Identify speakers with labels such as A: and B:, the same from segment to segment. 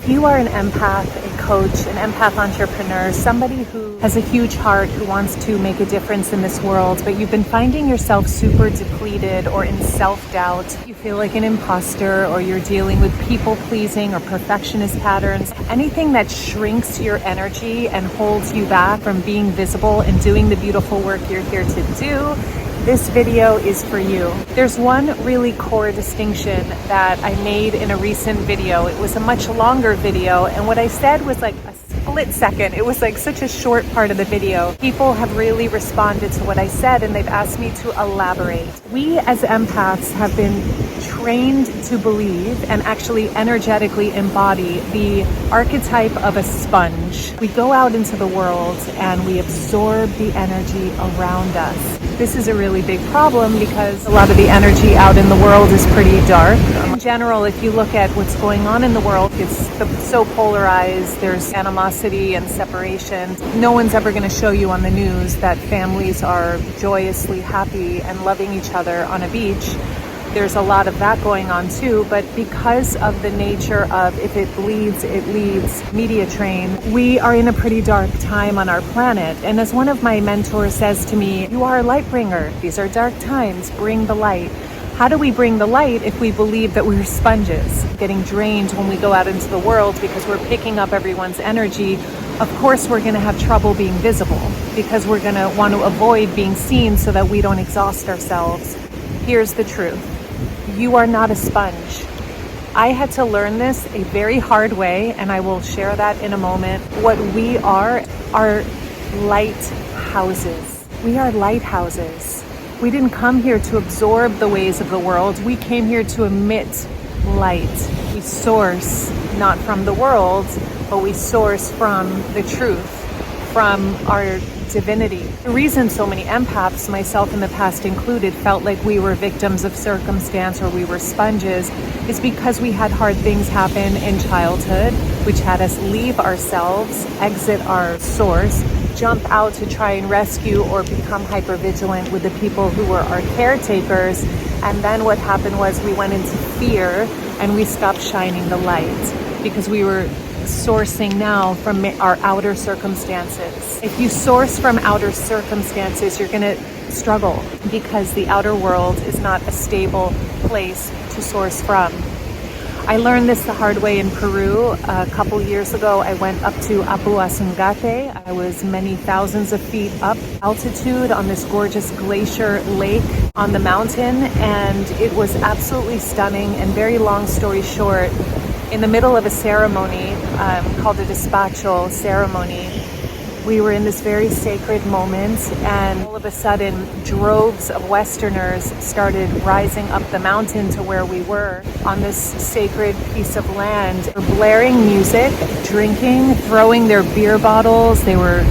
A: you are an empath, a coach, an empath entrepreneur, somebody who has a huge heart, who wants to make a difference in this world, but you've been finding yourself super depleted or in self-doubt, you feel like an imposter, or you're dealing with people-pleasing or perfectionist patterns, anything that shrinks your energy and holds you back from being visible and doing the beautiful work you're here to do, this video is for you. There's one really core distinction that I made in a recent video. It was a much longer video, and what I said was like a split second. It was like such a short part of the video. People have really responded to what I said, and they've asked me to elaborate. We as empaths have been trained to believe and actually energetically embody the archetype of a sponge. We go out into the world and we absorb the energy around us. This is a really big problem because a lot of the energy out in the world is pretty dark. In general, if you look at what's going on in the world, it's so polarized. There's animosity and separation. No one's ever going to show you on the news that families are joyously happy and loving each other on a beach. There's a lot of that going on too, but because of the nature of if it bleeds, it leads media train, we are in a pretty dark time on our planet. And as one of my mentors says to me, you are a light bringer. These are dark times, bring the light. How do we bring the light if we believe that we're sponges, getting drained when we go out into the world because we're picking up everyone's energy? Of course, we're going to have trouble being visible because we're going to want to avoid being seen so that we don't exhaust ourselves. Here's the truth. You are not a sponge. I had to learn this a very hard way, and I will share that in a moment. What we are lighthouses. We are lighthouses. We didn't come here to absorb the ways of the world. We came here to emit light. We source not from the world, but we source from the truth, from our divinity. The reason so many empaths, myself in the past included, felt like we were victims of circumstance or we were sponges is because we had hard things happen in childhood, which had us leave ourselves, exit our source, jump out to try and rescue or become hypervigilant with the people who were our caretakers. And then what happened was we went into fear and we stopped shining the light because we were sourcing now from our outer circumstances. If you source from outer circumstances, you're going to struggle because the outer world is not a stable place to source from. I learned this the hard way in Peru. A couple years ago, I went up to Apu Asungate. I was many thousands of feet up altitude on this gorgeous glacier lake on the mountain, and it was absolutely stunning. And very long story short, in the middle of a ceremony called a despacho ceremony, we were in this very sacred moment, and all of a sudden droves of Westerners started rising up the mountain to where we were on this sacred piece of land, blaring music, drinking, throwing their beer bottles. They were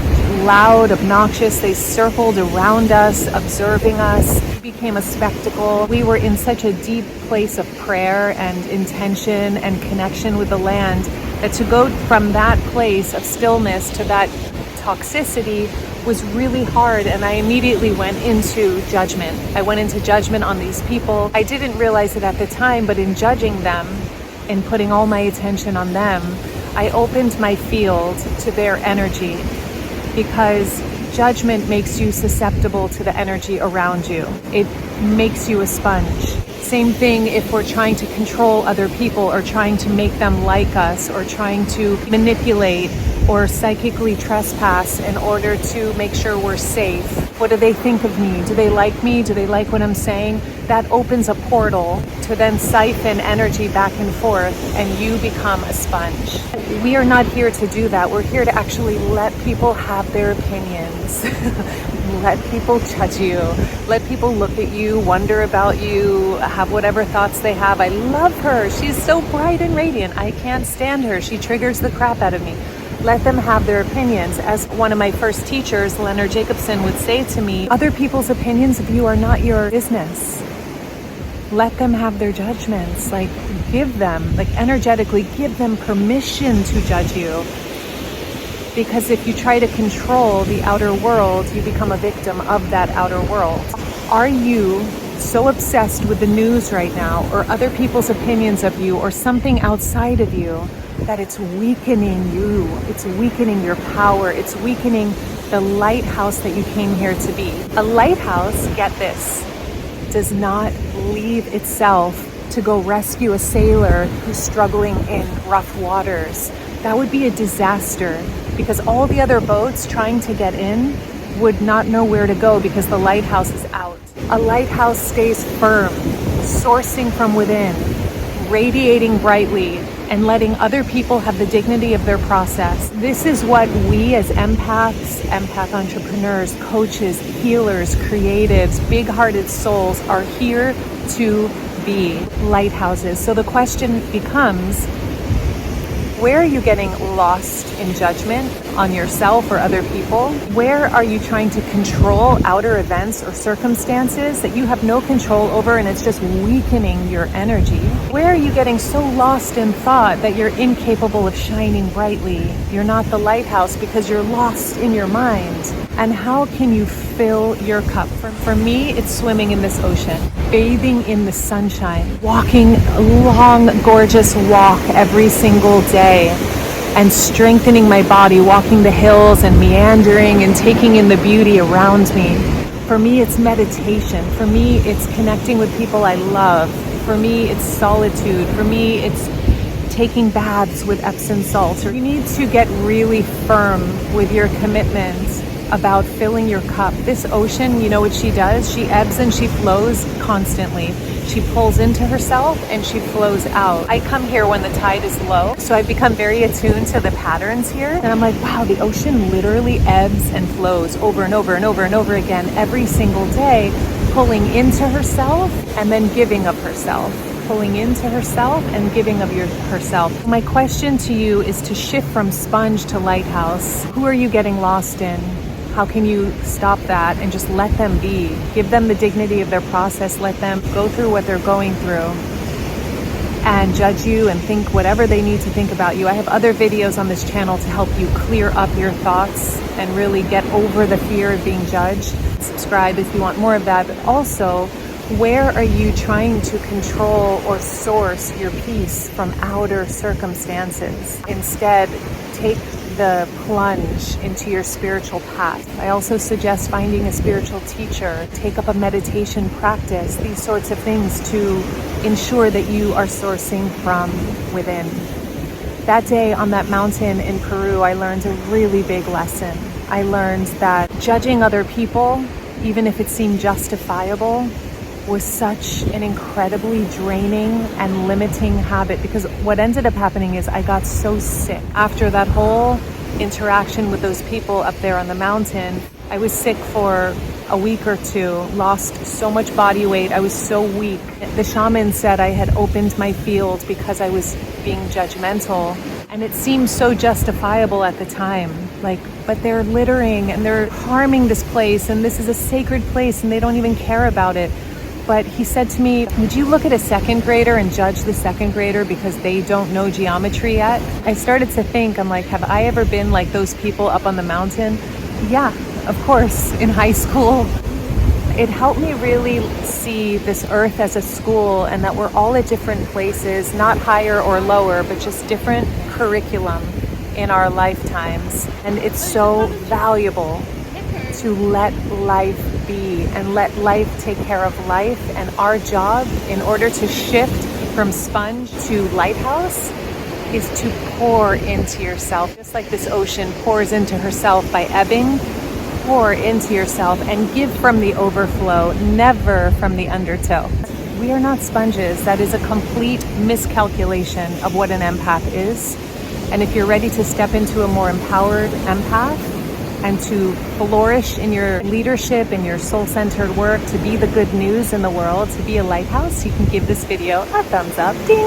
A: loud, obnoxious. They circled around us, observing us. It became a spectacle. We were in such a deep place of prayer and intention and connection with the land that to go from that place of stillness to that toxicity was really hard, and I immediately went into judgment. I went into judgment on these people. I didn't realize it at the time, but in judging them and putting all my attention on them, I opened my field to their energy, because judgment makes you susceptible to the energy around you. It makes you a sponge. Same thing if we're trying to control other people or trying to make them like us or trying to manipulate or psychically trespass in order to make sure we're safe. What do they think of me? Do they like me? Do they like what I'm saying? That opens a portal to then siphon energy back and forth, and you become a sponge. We are not here to do that. We're here to actually let people have their opinions. Let people judge you. Let people look at you, wonder about you, have whatever thoughts they have. I love her. She's so bright and radiant. I can't stand her. She triggers the crap out of me. Let them have their opinions. As one of my first teachers, Leonard Jacobson, would say to me, other people's opinions of you are not your business. Let them have their judgments. Like, give them, like energetically, give them permission to judge you. Because if you try to control the outer world, you become a victim of that outer world. Are you so obsessed with the news right now, or other people's opinions of you, or something outside of you, that it's weakening you. It's weakening your power. It's weakening the lighthouse that you came here to be. A lighthouse, get this, does not leave itself to go rescue a sailor who's struggling in rough waters. That would be a disaster, because all the other boats trying to get in would not know where to go because the lighthouse is out. A lighthouse stays firm, sourcing from within, radiating brightly, and letting other people have the dignity of their process. This is what we as empaths, empath entrepreneurs, coaches, healers, creatives, big-hearted souls are here to be, lighthouses. So the question becomes, where are you getting lost in judgment on yourself or other people? Where are you trying to control outer events or circumstances that you have no control over and it's just weakening your energy? Where are you getting so lost in thought that you're incapable of shining brightly? You're not the lighthouse because you're lost in your mind. And how can you fill your cup? For me, it's swimming in this ocean, bathing in the sunshine, walking a long, gorgeous walk every single day, and strengthening my body, walking the hills and meandering and taking in the beauty around me. For me, it's meditation. For me, it's connecting with people I love. For me, it's solitude. For me, it's taking baths with Epsom salts. You need to get really firm with your commitment about filling your cup. This ocean, you know what she does? She ebbs and she flows constantly. She pulls into herself and she flows out. I come here when the tide is low, so I've become very attuned to the patterns here. And I'm like, wow, the ocean literally ebbs and flows over and over and over and over again every single day, pulling into herself and then giving of herself. Pulling into herself and giving of herself. My question to you is to shift from sponge to lighthouse. Who are you getting lost in? How can you stop that and just let them be? Give them the dignity of their process. Let them go through what they're going through and judge you and think whatever they need to think about you. I have other videos on this channel to help you clear up your thoughts and really get over the fear of being judged. Subscribe if you want more of that, but also, where are you trying to control or source your peace from outer circumstances? Instead, take the plunge into your spiritual path. I also suggest finding a spiritual teacher, take up a meditation practice, these sorts of things to ensure that you are sourcing from within. That day on that mountain in Peru, I learned a really big lesson. I learned that judging other people, even if it seemed justifiable, was such an incredibly draining and limiting habit, because what ended up happening is I got so sick. After that whole interaction with those people up there on the mountain, I was sick for a week or two, lost so much body weight, I was so weak. The shaman said I had opened my field because I was being judgmental, and it seemed so justifiable at the time. Like, but they're littering and they're harming this place, and this is a sacred place and they don't even care about it. But he said to me, would you look at a second grader and judge the second grader because they don't know geometry yet? I started to think, I'm like, have I ever been like those people up on the mountain? Yeah, of course, in high school. It helped me really see this earth as a school, and that we're all at different places, not higher or lower, but just different curriculum in our lifetimes. And it's so valuable to let life be and let life take care of life. And our job, in order to shift from sponge to lighthouse, is to pour into yourself. Just like this ocean pours into herself by ebbing, pour into yourself and give from the overflow, never from the undertow. We are not sponges. That is a complete miscalculation of what an empath is. And if you're ready to step into a more empowered empath, and to flourish in your leadership and your soul-centered work, to be the good news in the world, to be a lighthouse, you can give this video a thumbs up, ding!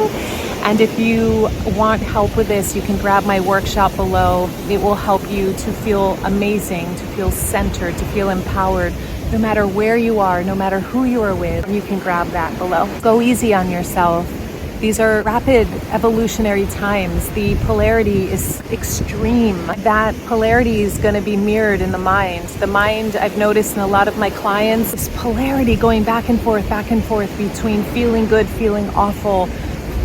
A: And if you want help with this, you can grab my workshop below. It will help you to feel amazing, to feel centered, to feel empowered, no matter where you are, no matter who you are with. You can grab that below. Go easy on yourself. These are rapid evolutionary times. The polarity is extreme. That polarity is going to be mirrored in the mind. The mind, I've noticed in a lot of my clients, this polarity going back and forth between feeling good, feeling awful,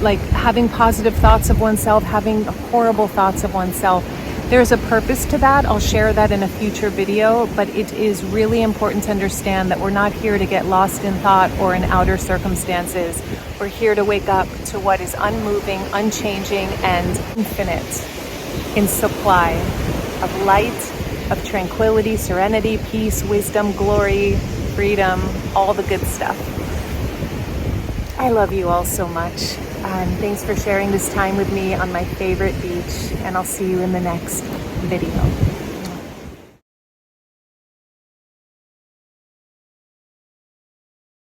A: like having positive thoughts of oneself, having horrible thoughts of oneself. There's a purpose to that. I'll share that in a future video, but it is really important to understand that we're not here to get lost in thought or in outer circumstances. We're here to wake up to what is unmoving, unchanging, and infinite in supply of light, of tranquility, serenity, peace, wisdom, glory, freedom, all the good stuff. I love you all so much. Thanks for sharing this time with me on my favorite beach, and I'll see you in the next video.